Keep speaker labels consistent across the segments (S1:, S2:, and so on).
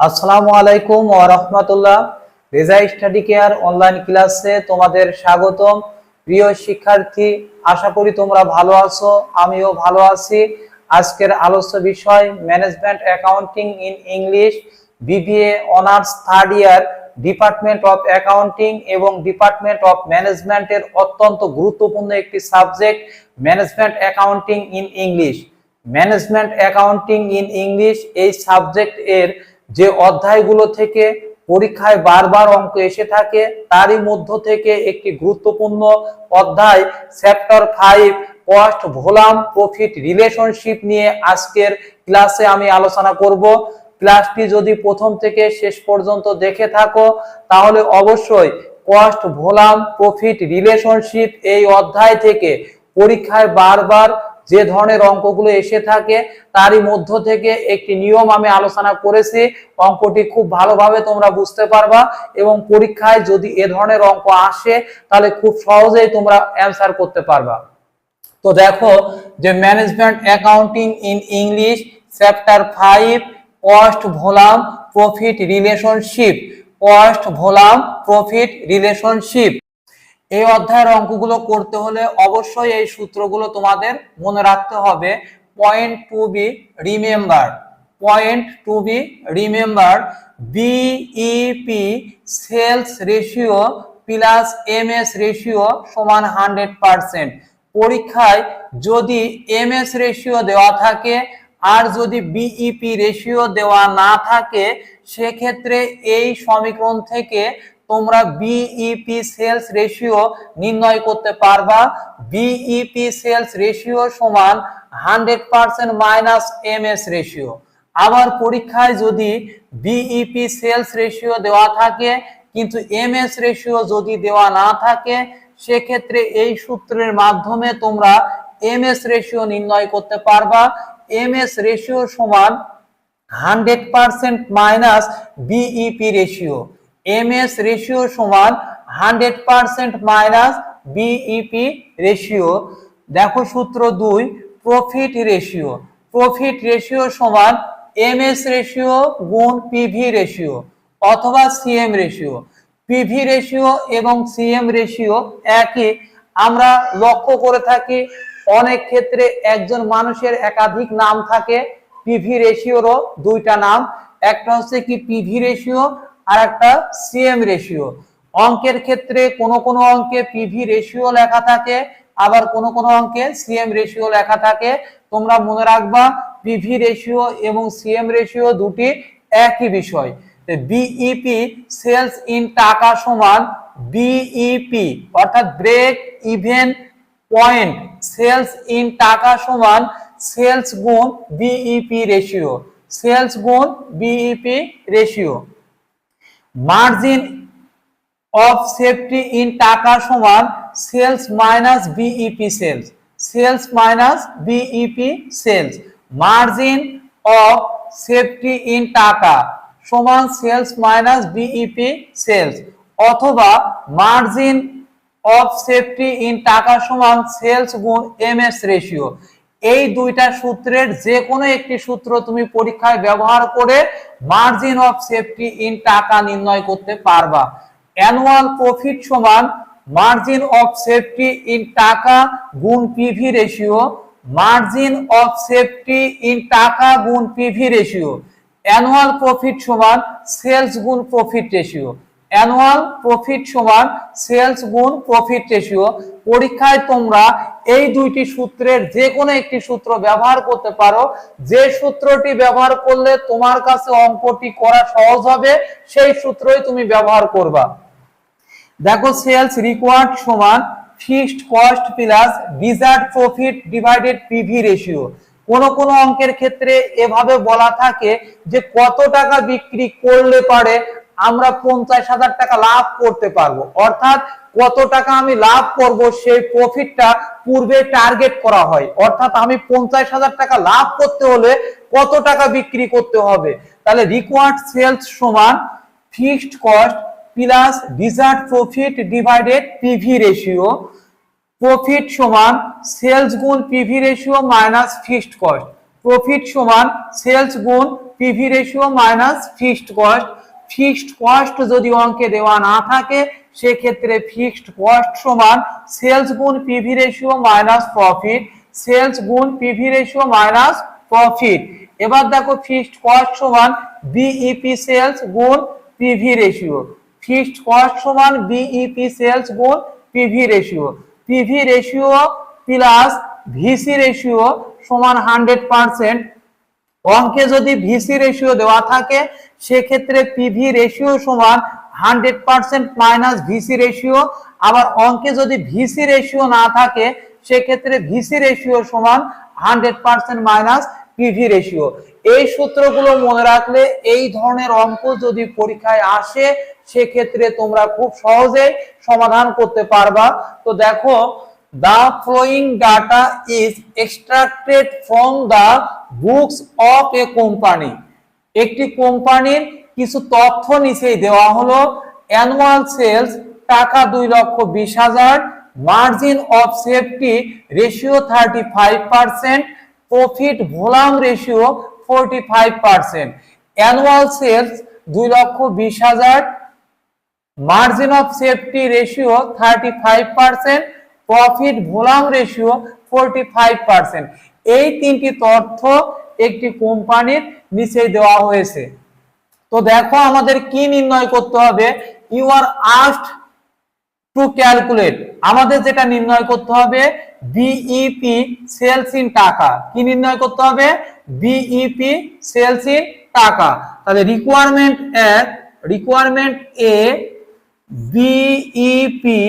S1: আসসালামু আলাইকুম ওয়া রাহমাতুল্লাহ। রেজা স্টাডি কেয়ার অনলাইন ক্লাসে তোমাদের স্বাগতম। প্রিয় শিক্ষার্থী, আশা করি তোমরা ভালো আছো, আমিও ভালো আছি। আজকের আলোচ্য বিষয় management accounting in English, BBA honours third year, department of accounting এবং ডিপার্টমেন্ট অফ ম্যানেজমেন্টের অত্যন্ত গুরুত্বপূর্ণ একটি subject management accounting in English. Management accounting in English এই সাবজেক্ট এর যে অধ্যায়গুলো থেকে পরীক্ষায় বারবার অঙ্ক এসে থাকে তারই মধ্য থেকে একটি গুরুত্বপূর্ণ অধ্যায় chapter 5 cost volume profit relationship নিয়ে আজকের ক্লাসে আমি আলোচনা করব। ক্লাসটি যদি প্রথম থেকে শেষ পর্যন্ত দেখে থাকো তাহলে অবশ্যই কস্ট ভলিউম প্রফিট রিলেশনশিপ এই অধ্যায় থেকে পরীক্ষায় বারবার যে ধরনের অঙ্কগুলো এসে থাকে তারই মধ্য থেকে একটি নিয়ম আমি আলোচনা করেছি। অঙ্কটি খুব ভালোভাবে তোমরা বুঝতে পারবা এবং পরীক্ষায় যদি এ ধরনের অঙ্ক আসে তাহলে খুব সহজেই তোমরা অ্যান্সার করতে পারবা। তো দেখো যে management accounting in English chapter 5 cost volume profit relationship, cost volume profit relationship. এই অধ্যায়ের অঙ্কগুলো করতে হলে অবশ্যই এই সূত্রগুলো তোমাদের মনে রাখতে হবে। Point to be remember, point to be remember, BEP sales ratio plus MS ratio সমান 100%। পরীক্ষায় যদি এমএস রেশিও দেওয়া থাকে আর যদি বিইপি রেশিও দেওয়া না থাকে সেক্ষেত্রে এই সমীকরণ থেকে তোমরা বিইপি সেলস রেশিও নির্ণয় করতে পারবা। বিইপি সেলস রেশিও সমান 100% মাইনাস এমএস রেশিও। আবার পরীক্ষায় যদি বিইপি সেলস রেশিও দেওয়া থাকে কিন্তু এমএস রেশিও যদি দেওয়া না থাকে সেক্ষেত্রে এই সূত্রের মাধ্যমে তোমরা এমএস রেশিও নির্ণয় করতে পারবা। এমএস রেশিও সমান 100% minus BEP ratio. MS ratio সমান 100% মাইনাস বিইপি রেশিও। দেখো সূত্র 2 প্রফিট রেশিও, প্রফিট রেশিও সমান এমএস রেশিও গুণ পিভি রেশিও অথবা সিএম রেশিও। পিভি রেশিও এবং সিএম রেশিও একই। আমরা লক্ষ্য করে থাকি অনেক ক্ষেত্রে একজন মানুষের একাধিক নাম থাকে, পিভি রেশিওরও দুইটা নাম, একটা হচ্ছে কি পিভি রেশিও আর একটা সিএম রেশিও। অঙ্কের ক্ষেত্রে কোনো কোনো অঙ্কে পিভি রেশিও লেখা থাকে আবার কোনো কোনো অঙ্কে সিএম রেশিও লেখা থাকে। তোমরা মনে রাখবা পিভি রেশিও এবং সিএম রেশিও দুটি একই বিষয়। বিইপি সেলস ইন টাকা সমান বিইপি অর্থাৎ break even point sales in টাকা সমান সেলস গুণ বিইপি রেশিও, সেলস গুণ BEP ratio. Margin of safety in টাকা সমান sales minus BEP sales, sales minus BEP sales. Margin of safety in টাকা সমান সেলস মাইনাস বিইপি সেলস অথবা margin of safety in টাকা সমান সেলস গুণ এমএস রেশিও। এই দুইটা সূত্রের যে কোনো একটি সূত্র তুমি পরীক্ষায় ব্যবহার করে মার্জিন অফ সেফটি ইন টাকা নির্ণয় করতে পারবা। অ্যানুয়াল প্রফিট সমান মার্জিন অফ সেফটি ইন টাকা গুণ PV ratio, margin of safety in টাকা গুণ পিভি রেশিও। অ্যানুয়াল প্রফিট সমান সেলস গুণ প্রফিট রেশিও, অ্যানুয়াল প্রফিট সমান সেলস গুণ প্রফিট রেশিও। পরীক্ষায় তোমরা এই দুইটি সূত্রের যে কোনো একটি সূত্র ব্যবহার করতে পারো। যে সূত্রটি ব্যবহার করলে তোমার কাছে অঙ্কটি করা সহজ হবে সেই সূত্রই তুমি ব্যবহার করবা। দেখো সেলস রিকোয়ার্ড সমান fixed cost plus desired profit divided PV ratio. কোন কোন অঙ্কের ক্ষেত্রে এভাবে বলা থাকে যে কত টাকা বিক্রি করলে পারে আমরা 50,000 টাকা লাভ করতে পারবো, অর্থাৎ কত টাকা আমি লাভ করব সেই প্রফিটটা পূর্বে টার্গেট করা হয়। অর্থাৎ আমি 50,000 টাকা লাভ করতে হলে কত টাকা বিক্রি করতে হবে। তাহলে রিকোয়ার্ড সেলস সমান fixed cost plus desired profit divided PV ratio. Profit সমান সেলস গুণ PV ratio minus fixed cost. Profit সমান সেলস গুণ PV ratio minus fixed cost. Fixed cost যদি অঙ্কে দেওয়া না থাকে সেক্ষেত্রে ফিক্সড কস্ট সমান সেলস গুণ PV ratio minus profit, sales গুণ পিভি রেশিও মাইনাস প্রফিট। এবার দেখো ফিক্সড কস্ট সমান বিইপি সেলস গুণ পিভি রেশিও, ফিক্সড কস্ট সমান বিইপি সেলস গুণ PV ratio, PV ratio plus VC ratio সমান 100%। অঙ্কে যদি ভিসি রেশিও দেওয়া থাকে সেক্ষেত্রে পিভি রেশিও সমান 100% মাইনাস ভিসি রেশিও। আবার অঙ্কে যদি ভিসি রেশিও না থাকে সেক্ষেত্রে ভিসি রেশিও সমান 100% মাইনাস পিভি রেশিও। এই সূত্রগুলো মনে রাখলে এই ধরনের অঙ্ক যদি পরীক্ষায় আসে সেক্ষেত্রে তোমরা খুব সহজেই সমাধান করতে পারবা। তো দেখো, the following data is extracted from the books of a company। একটি কোম্পানির কিছু তথ্য নিচেই দেওয়া হলো। অ্যানুয়াল সেলস টাকা 2,20,000, margin of safety ratio 35%, profit volume ratio 45%। Annual sales 2,20,000, margin of safety ratio 35%, profit volume ratio 45%। এই তিনটি তথ্য একটি কোম্পানির নিচে দেওয়া হয়েছে। তো দেখো আমাদের কি নির্ণয় করতে হবে, you are asked to calculate. আমাদের যেটা নির্ণয় করতে হবে বিইপি সেলস ইন টাকা। কি নির্ণয় করতে হবে? বিইপি সেলস ইন টাকা। তাহলে requirement A BEP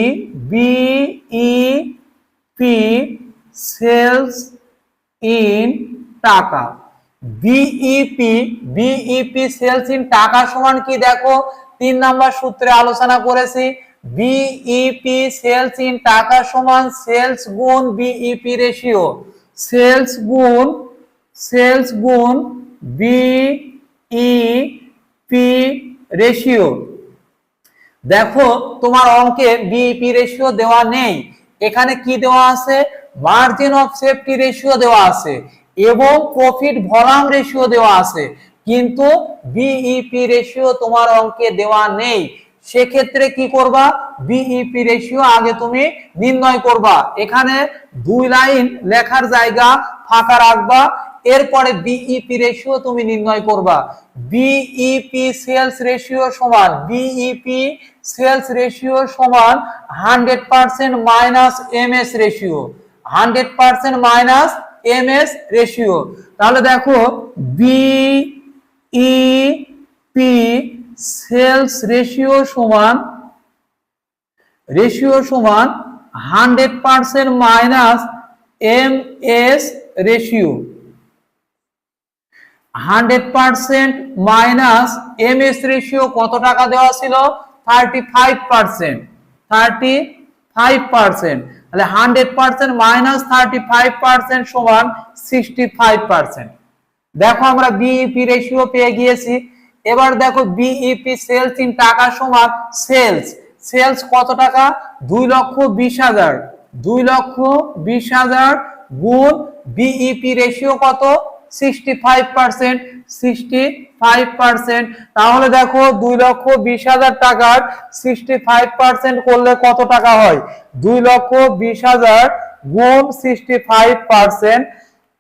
S1: sales in টাকা। বিইপি সেলস ইন টাকা সমান কি দেখো 3 নাম্বার সূত্রে আলোচনা করেছি। বিইপি সেলস ইন টাকা সমান সেলস গুণ বিইপি রেশিও, সেলস গুণ বিইপি রেশিও। দেখো তোমার অঙ্কে বিইপি রেশিও দেওয়া নেই, এখানে কি দেওয়া আছে? মার্জিন অফ সেফটি রেশিও দেওয়া আছে এবং প্রফিট ভলিউম রেশিও দেওয়া আছে, কিন্তু বিইপি রেশিও তোমার অঙ্কে দেওয়া নেই। সেক্ষেত্রে কি করবা? বিইপি রেশিও আগে তুমি নির্ণয় করবা। এখানে 2 লাইন লেখার জায়গা ফাঁকা রাখবা, এরপরে বিইপি রেশিও তুমি নির্ণয় করবা। বিইপি সেলস রেশিও সমান 100% minus MS ratio, 100% minus MS ratio. তাহলে দেখো বিইপি সেলস রেশিও সমান 100% minus MS ratio, 100% minus MS ratio কত টাকা দেওয়া ছিল? 35%, 35%। তাহলে 100% মাইনাস 35% সমান 65%। দেখো আমরা বিইপি রেশিও পেয়ে গিয়েছি। এবার দেখো বিইপি সেলস ইন টাকা সমান সেলস কত টাকা? 2,20,000, 2,20,000 গুণ বিইপি রেশিও কত? 65%, 65%। তাহলে দেখো 2,20,000 টাকার 65% করলে কত টাকা হয়? 2,20,000 গুণ 65%,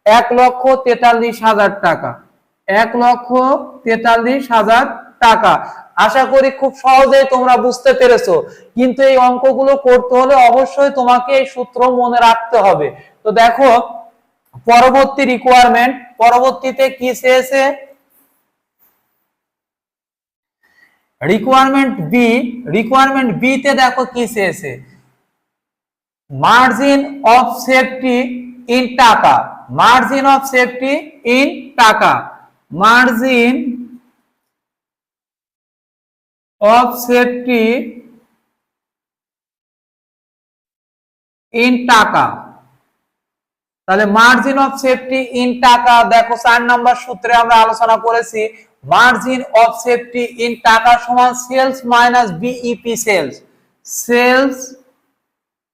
S1: 1,43,000 টাকা, 1,43,000 টাকা। আশা করি খুব সহজেই তোমরা বুঝতে পেরেছো, কিন্তু এই অঙ্কগুলো করতে হলে অবশ্যই তোমাকে এই সূত্র মনে রাখতে হবে। তো দেখো পরবর্তী রিকোয়ারমেন্ট, পরবর্তীতে কি চেয়েছে? রিকোয়ারমেন্ট বি তে দেখো কি চেয়েছে, মার্জিন অফ সেফটি ইন টাকা, মার্জিন অফ সেফটি ইন টাকা, মার্জিন অফ সেফটি ইন টাকা। তাহলে মার্জিন অফ সেফটি ইন টাকা দেখো 4 নাম্বার সূত্রে আমরা আলোচনা করেছি। মার্জিন অফ সেফটি ইন টাকা সমান sales minus BEP sales, sales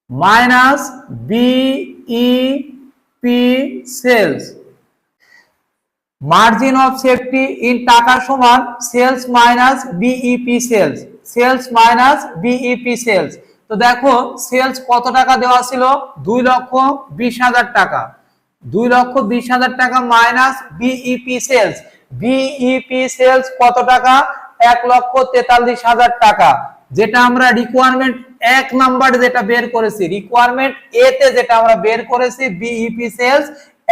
S1: minus BEP sales. Margin of safety in টাকা সমান sales minus BEP sales, sales minus BEP sales. তো দেখো সেলস কত টাকা দেওয়া ছিল, 2,20,000 টাকা, 2,20,000 টাকা minus BEP sales, BEP sales কত টাকা, 1,43,000 টাকা, যেটা আমরা রিকোয়ারমেন্ট 1 নাম্বার যেটা বের করেছি, রিকোয়ারমেন্ট এ তে যেটা আমরা বের করেছি বিইপি সেলস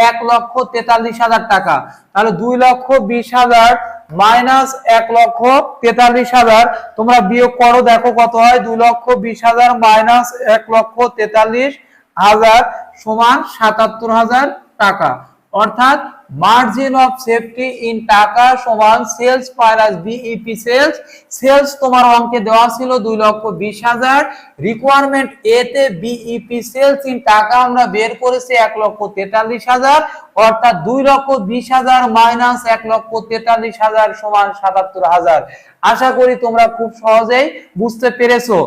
S1: 1,43,000 টাকা। তাহলে 2,20,000 মাইনাস 1,43,000 তোমরা বিয়োগ করো, দেখো কত হয়, 2,20,000 মাইনাস 1,43,000 সমান 77,000 টাকা। অর্থাৎ মার্জিন অফ সেফটি ইন টাকা সমান sales minus BEP sales. Sales তোমার অঙ্কে দেওয়া ছিল 2,20,000, রিকোয়ারমেন্ট এ তে বিইপি সেলস ইন টাকা আমরা বের করেছি 1,43,000, অর্থাৎ 2,20,000 মাইনাস 1,43,000 সমান 77,000। আশা করি তোমরা খুব সহজেই বুঝতে পেরেছো।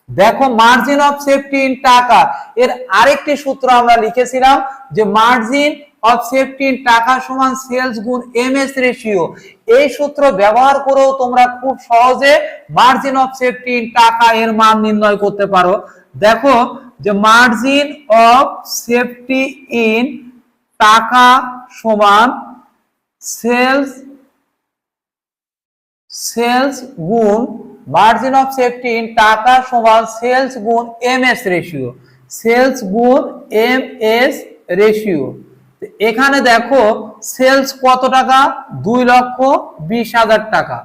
S1: দেখো মার্জিন অফ সেফটি ইন টাকা এর আরেকটি সূত্র আমরা লিখেছিলাম যে মার্জিন অফ সেফটি ইন টাকা সমান সেলস গুণ এমএস রেশিও। এই সূত্র ব্যবহার করেও তোমরা খুব সহজে মার্জিন অফ সেফটি ইন টাকা এর মান নির্ণয় করতে পারো। দেখো যে মার্জিন অফ সেফটি ইন টাকা সমান সেলস গুণ মার্জিন অফ সেফটি ইন টাকা সমান সেলস গুণ এমএস রেশিও, সেলস গুণ এমএস রেশিও। এখানে দেখো সেলস কত টাকা, 2,20,000 টাকা,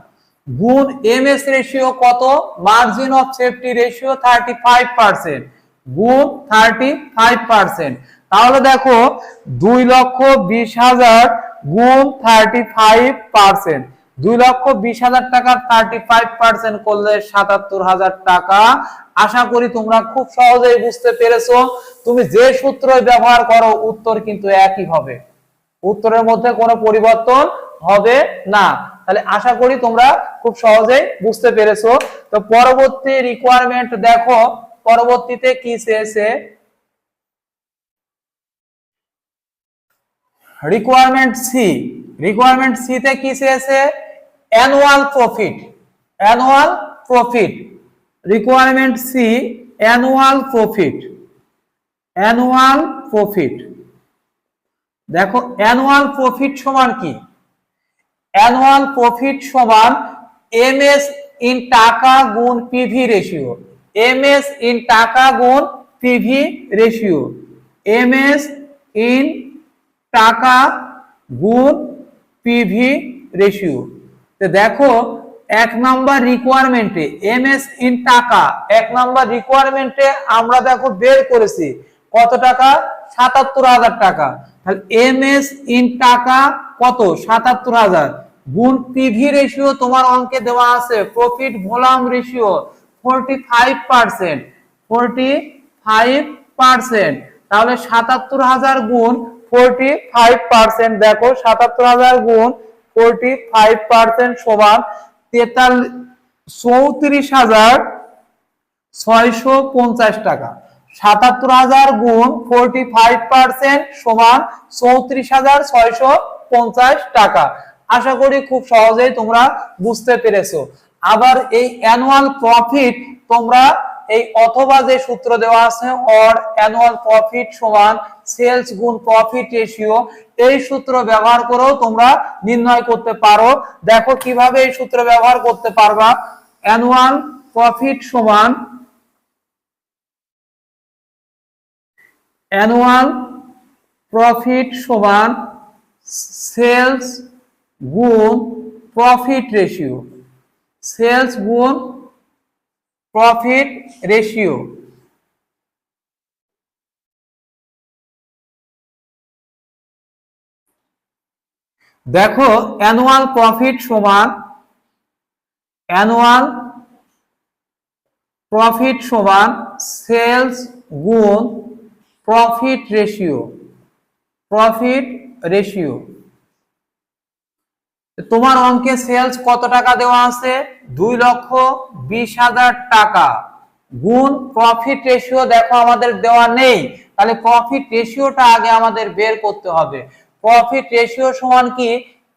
S1: গুণ এমএস রেশিও কত, মার্জিন অফ সেফটি রেশিও 35%, গুণ 35%। তাহলে দেখো 2,20,000 গুণ 35%, 2,20,000 টাকা 35% করলে 77,000 টাকা। আশা করি তোমরা খুব সহজেই বুঝতে পেরেছো। তুমি যে সূত্র ব্যবহার করো উত্তর কিন্তু একই হবে, উত্তরের মধ্যে কোনো পরিবর্তন হবে না। তাহলে আশা করি তোমরা খুব সহজেই বুঝতে পেরেছো। তো পরবর্তী রিকোয়ারমেন্ট দেখো, পরবর্তীতে কি চেয়েছে, রিকোয়ারমেন্ট সি, রিকোয়ারমেন্ট সি তে কি চেয়েছে, annual profit, annual profit, requirement C annual profit, annual profit. দেখো অ্যানুয়াল প্রফিট সমান কি, অ্যানুয়াল প্রফিট সমান এমএস ইন টাকা গুণ পিভি রেশিও, এমএস ইন টাকা গুণ পিভি রেশিও, এমএস ইন টাকা গুণ পিভি রেশিও। তো দেখো 1 নাম্বার রিকোয়ারমেন্টে এমএস ইন টাকা, 1 নাম্বার রিকোয়ারমেন্টে আমরা দেখো বের করেছি কত টাকা, 77,000 টাকা। তাহলে এমএস ইন টাকা কত, 77,000, গুণ পিভি রেশিও তোমার অঙ্কে দেওয়া আছে প্রফিট ভলিউম রেশিও 45%, 45%। তাহলে 77,000 গুণ 45%, দেখো 77,000 গুণ 45% সমান 34,650 টাকা। 77,000 গুণ 45% সমান 34,650 টাকা। আশা করি খুব সহজেই তোমরা বুঝতে পেরেছো। আবার এই অ্যানুয়াল প্রফিট তোমরা এই অথবা যে সূত্র দেওয়া আছে অর অ্যানুয়াল প্রফিট সমান সেলস গুণ প্রফিট রেশিও, এই সূত্র ব্যবহার করেও তোমরা নির্ণয় করতে পারো। দেখো কিভাবে এই সূত্র ব্যবহার করতে পারবা, অ্যানুয়াল প্রফিট সমান অ্যানুয়াল প্রফিট সমান সেলস গুণ প্রফিট রেশিও, সেলস গুণ প্রফিট রেশিও। দেখো অ্যানুয়াল প্রফিট সমান অ্যানুয়াল প্রফিট সমান সেলস গুণ প্রফিট রেশিও, প্রফিট রেশিও। তোমার অঙ্কে সেলস কত টাকা দেওয়া আছে, 2,20,000 টাকা, গুণ প্রফিট রেশিও দেখো আমাদের দেওয়া নেই, তাহলে প্রফিট রেশিওটা আগে আমাদের বের করতে হবে। প্রফিট রেশিও সমান কি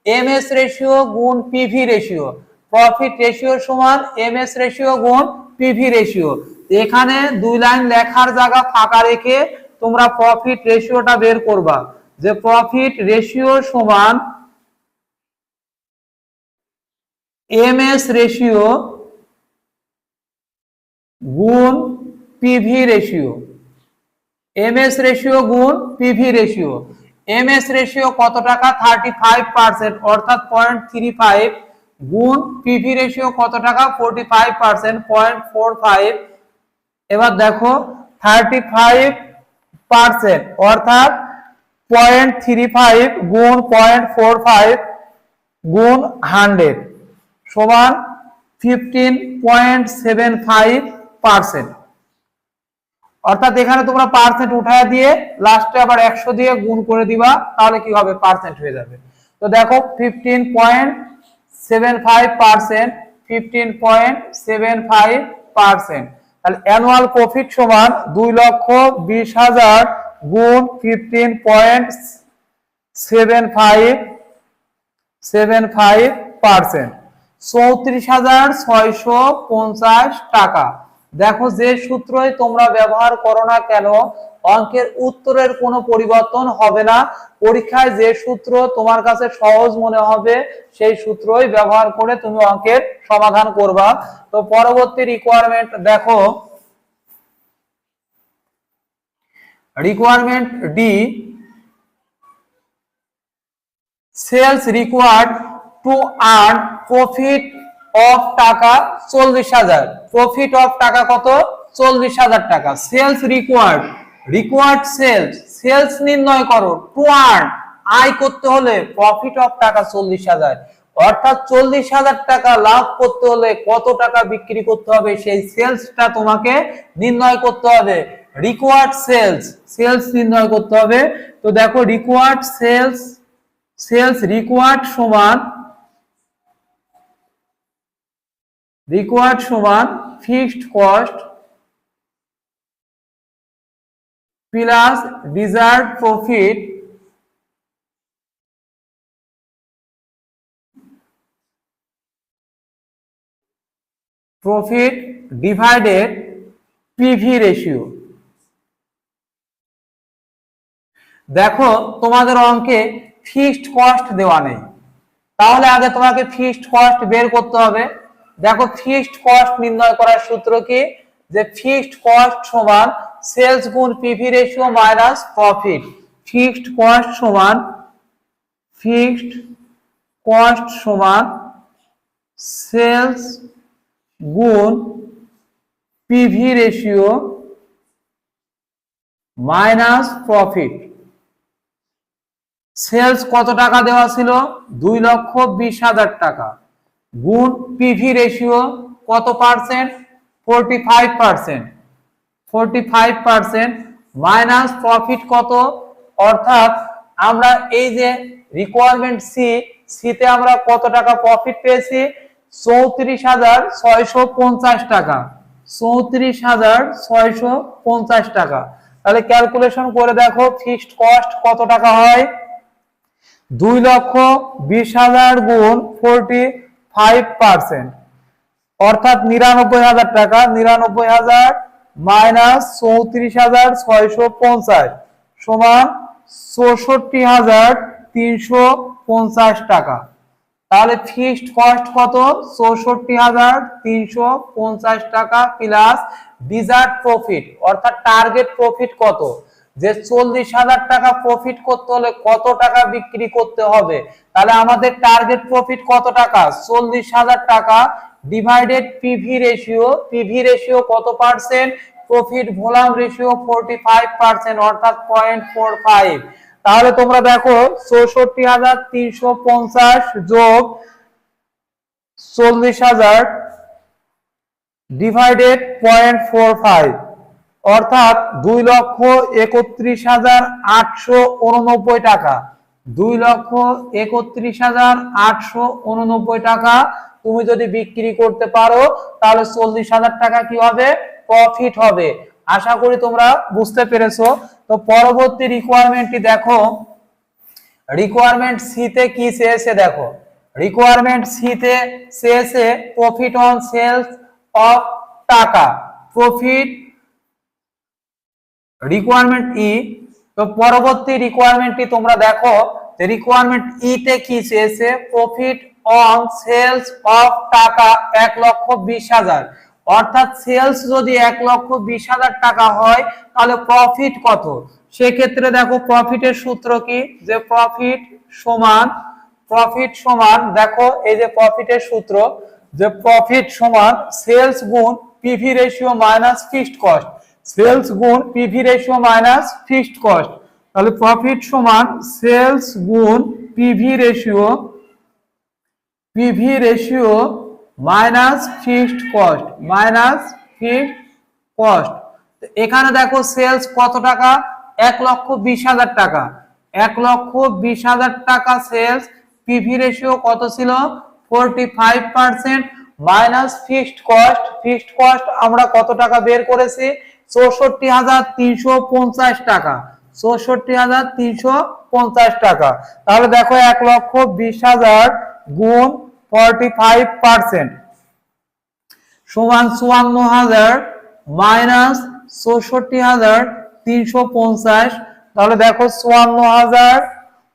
S1: এমএস রেশিও গুণ পিভি রেশিও। প্রফিট রেশিও সমান এমএস রেশিও গুণ পিভি রেশিও। এখানে দুই লাইন লেখার জায়গা ফাঁকা রেখে তোমরা প্রফিট রেশিওটা বের করবা, যে প্রফিট রেশিও সমান এমএস রেশিও গুণ পিভি রেশিও। এমএস রেশিও গুণ পিভি রেশিও। এমএস রেশিও কত টাকা 35%, অর্থাৎ 0.35 গুণ পিভি রেশিও কত টাকা 45%, 0.45। এবার দেখো 35% অর্থাৎ 0.35 গুণ 0.45 গুণ 100 সমান 15.75%। অর্থাৎ এখানে তোমরা পার্সেন্ট উঠায় দিয়ে লাস্টে আবার 100 দিয়ে গুণ করে দিবা, তাহলে কি হবে পার্সেন্ট হয়ে যাবে। তো দেখো 15.75%, 15.75%, তাহলে অ্যানুয়াল প্রফিট সমান 2,20,000 গুণ 15.75%, 34,650 টাকা। দেখো যে সূত্রই তোমরা ব্যবহার করো না কেন অঙ্কের উত্তরের কোনো পরিবর্তন হবে না। পরীক্ষায় যে সূত্র তোমার কাছে সহজ মনে হবে সেই সূত্রই ব্যবহার করে তুমি অঙ্কের সমাধান করবা। তো পরবর্তী রিকোয়ারমেন্ট দেখো, requirement D, sales required to earn profit of টাকা 40,000। প্রফিট অফ টাকা কত 40,000 টাকা। Sales required, required sales, sales নির্ণয় করো, টু আর্ন আয় করতে হলে প্রফিট অফ টাকা 40,000, অর্থাৎ 40,000 টাকা লাভ করতে হলে কত টাকা বিক্রি করতে হবে সেই সেলসটা তোমাকে নির্ণয় করতে হবে। রিকোয়ার্ড সেলস, সেলস নির্ণয় করতে হবে। তো দেখো রিকোয়ার্ড সেলস, সেলস রিকোয়ার্ড সমান, রিকোয়ার্ড সমান fixed cost plus deserve profit profit divided PV ratio. দেখো তোমাদের অঙ্কে ফিক্সড কস্ট দেওয়া নেই, তাহলে আগে তোমাকে ফিক্সড কস্ট বের করতে হবে। দেখো ফিক্সড কস্ট নির্ণয় করার সূত্র কি, যে ফিক্সড কস্ট সমান সেলস গুণ PV ratio minus profit. Fixed cost সমান, ফিক্সড কস্ট সমান সেলস গুণ PV ratio minus profit. Sales কত টাকা দেওয়া ছিল 2,20,000 টাকা গুণ পিভি রেশিও কত পার্সেন্ট 45%, 45% মাইনাস প্রফিট কত, অর্থাৎ আমরা এই যে রিকোয়ারমেন্ট সি, সিতে আমরা কত টাকা প্রফিট পেয়েছি 34,650 টাকা, 34,650 টাকা। তাহলে ক্যালকুলেশন করে দেখো ফিক্সড কস্ট কত টাকা হয়, 2,20,000 গুণ 45%, অর্থাৎ 99,000 টাকা। 99,000 মাইনাস 34,650 সমান 64,350 টাকা। তাহলে ফিক্সড কস্ট কত 64,350 টাকা প্লাস ডিজার্ভ প্রফিট, অর্থাৎ টার্গেট প্রফিট কত, যে 40,000 টাকা প্রফিট করতে হলে কত টাকা বিক্রি করতে হবে। তাহলে আমাদের টার্গেট প্রফিট কত টাকা 40,000 টাকা divided PV ratio, PV ratio কত পার্সেন্ট, প্রফিট ভলিউম রেশিও 45%, অর্থাৎ 0.45। তাহলে তোমরা দেখো 64,350 যোগ 40,000 ডিভাইডেড 0.45, অর্থাৎ 2,31,889 টাকা। 2,31,889 টাকা তুমি যদি বিক্রি করতে পারো তাহলে 40,000 টাকা কি হবে প্রফিট হবে। আশা করি তোমরা বুঝতে পেরেছো। তো পরবর্তী রিকোয়ারমেন্টটি দেখো, রিকোয়ারমেন্ট সি তে কি চেয়েছে দেখো, রিকোয়ারমেন্ট সি তে চেয়েছে প্রফিট অন সেলস অফ টাকা, প্রফিট রিকোয়ারমেন্ট ই। তো পরবর্তী রিকোয়ারমেন্টটি তোমরা দেখো, রিকোয়ারমেন্ট ই তে কি চেয়েছে প্রফিট অন সেলস অফ টাকা 1,20,000, অর্থাৎ সেলস যদি 1,20,000 টাকা হয় তাহলে প্রফিট কত। সেক্ষেত্রে দেখো প্রফিটের সূত্র কি, যে প্রফিট সমান দেখো এই যে প্রফিটের সূত্র, যে প্রফিট সমান সেলস গুণ PV ratio minus fixed cost, sales গুণ PV ratio minus fixed cost. তাহলে প্রফিট সমান সেলস গুণ PV ratio minus fixed cost. এখানে দেখো সেলস কত টাকা, 1,20,000 টাকা, 1,20,000 টাকা সেলস, পিভি রেশিও কত ছিল 45% মাইনাস ফিক্সড কস্ট আমরা কত টাকা বের করেছি 64,350 টাকা, 64,350 টাকা। তাহলে দেখো 1,20,000 গুণ 45% সমান 54,000 মাইনাস 64,350। তাহলে দেখো 54,000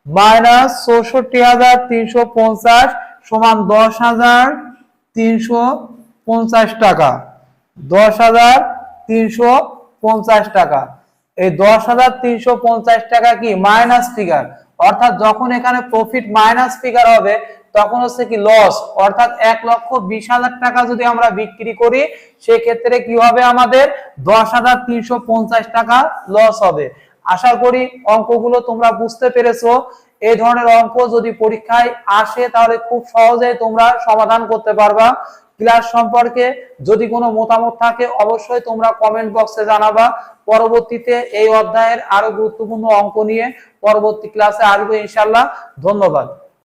S1: মাইনাস 64,350 সমান 10,350 টাকা, 10,350 টাকা। এই 10,350 টাকা কি মাইনাস ফিগার, অর্থাৎ যখন এখানে প্রফিট মাইনাস ফিগার হবে তখন হচ্ছে কি লস, অর্থাৎ 1,20,000 টাকা যদি আমরা বিক্রি করি সেক্ষেত্রে কি হবে আমাদের 10,350 টাকা লস হবে। আশা করি অঙ্কগুলো তোমরা বুঝতে পেরেছো। এই ধরনের অঙ্ক যদি পরীক্ষায় আসে তাহলে খুব সহজেই তোমরা সমাধান করতে পারবা। ক্লাস সম্পর্কে যদি কোনো মতামত থাকে অবশ্যই তোমরা কমেন্ট বক্সে জানাবা। পরবর্তীতে এই অধ্যায়ের আরো গুরুত্বপূর্ণ অঙ্ক নিয়ে পরবর্তী ক্লাসে আসবো ইনশাআল্লাহ। ধন্যবাদ।